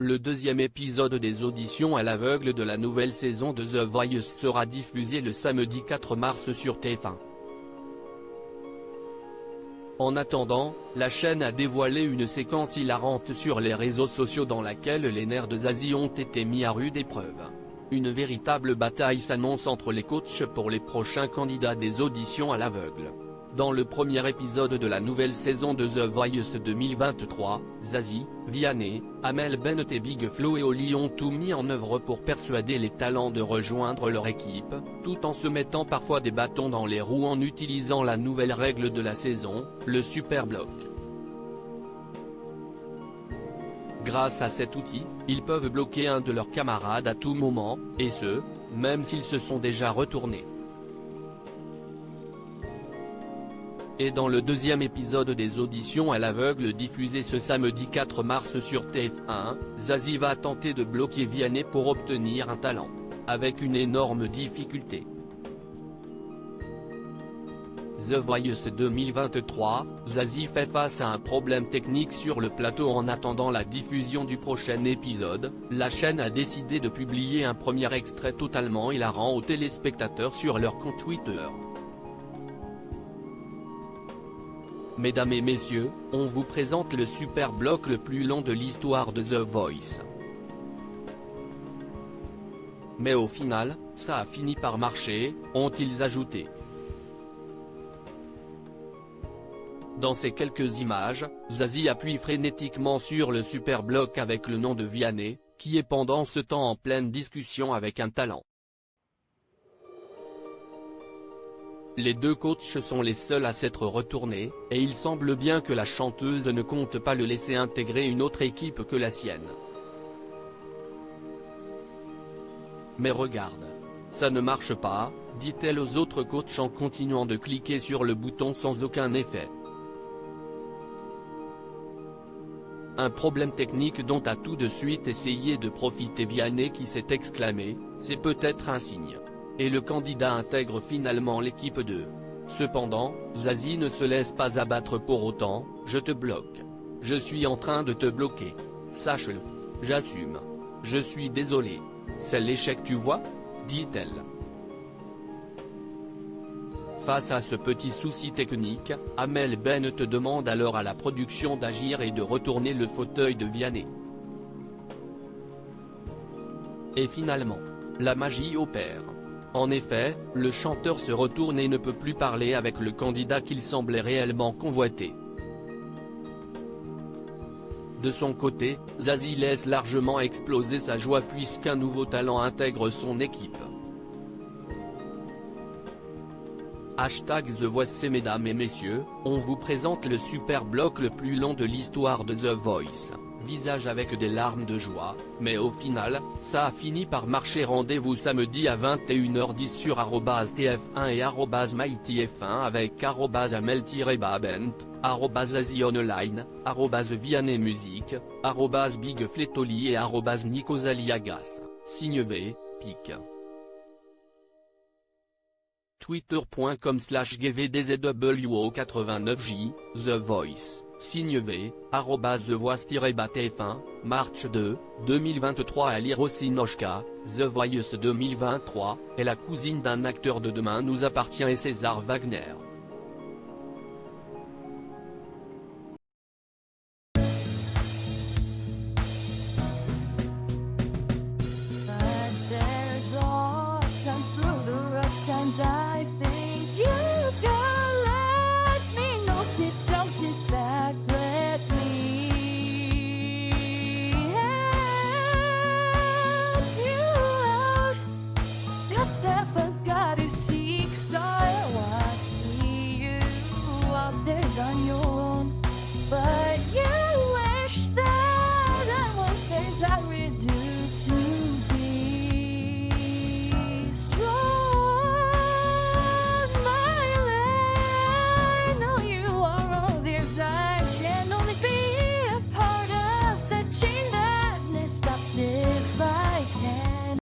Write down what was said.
Le deuxième épisode des auditions à l'aveugle de la nouvelle saison de The Voice sera diffusé le samedi 4 mars sur TF1. En attendant, la chaîne a dévoilé une séquence hilarante sur les réseaux sociaux dans laquelle les nerfs de Zazie ont été mis à rude épreuve. Une véritable bataille s'annonce entre les coachs pour les prochains candidats des auditions à l'aveugle. Dans le premier épisode de la nouvelle saison de The Voice 2023, Zazie, Vianney, Amel Bent et Big Flo et Oli ont tout mis en œuvre pour persuader les talents de rejoindre leur équipe, tout en se mettant parfois des bâtons dans les roues en utilisant la nouvelle règle de la saison, le Super Block. Grâce à cet outil, ils peuvent bloquer un de leurs camarades à tout moment, et ce, même s'ils se sont déjà retournés. Et dans le deuxième épisode des auditions à l'aveugle diffusé ce samedi 4 mars sur TF1, Zazie va tenter de bloquer Vianney pour obtenir un talent. Avec une énorme difficulté. The Voice 2023, Zazie fait face à un problème technique sur le plateau. En attendant la diffusion du prochain épisode, la chaîne a décidé de publier un premier extrait totalement hilarant aux téléspectateurs sur leur compte Twitter. Mesdames et messieurs, on vous présente le super bloc le plus long de l'histoire de The Voice. Mais au final, ça a fini par marcher, ont-ils ajouté. Dans ces quelques images, Zazie appuie frénétiquement sur le super bloc avec le nom de Vianney, qui est pendant ce temps en pleine discussion avec un talent. Les deux coachs sont les seuls à s'être retournés, et il semble bien que la chanteuse ne compte pas le laisser intégrer une autre équipe que la sienne. Mais regarde. Ça ne marche pas, dit-elle aux autres coachs en continuant de cliquer sur le bouton sans aucun effet. Un problème technique dont a tout de suite essayé de profiter Vianney qui s'est exclamé, c'est peut-être un signe. Et le candidat intègre finalement l'équipe 2. Cependant, Zazie ne se laisse pas abattre pour autant, je te bloque. Je suis en train de te bloquer. Sache-le. J'assume. Je suis désolé. C'est l'échec tu vois, dit-elle. Face à ce petit souci technique, Amel Bent demande alors à la production d'agir et de retourner le fauteuil de Vianney. Et finalement, la magie opère. En effet, le chanteur se retourne et ne peut plus parler avec le candidat qu'il semblait réellement convoiter. De son côté, Zazie laisse largement exploser sa joie puisqu'un nouveau talent intègre son équipe. #The Voice. Mesdames et messieurs, on vous présente le super bloc le plus long de l'histoire de The Voice. Visage avec des larmes de joie, mais au final, ça a fini par marcher. Rendez-vous samedi à 21h10 sur @TF1 et @MyTF1 avec @Amel-Bent, @ZazieOnline, @Vianney Musique, @Big Flo et @NicosAliagas, signe V, pic. Twitter.com/GVDZWO89J, The Voice, signe V, @TheVoice-TF1, March 2, 2023. À lire aussi Noshka, The Voice 2023, est la cousine d'un acteur de Demain nous appartient et César Wagner. I think you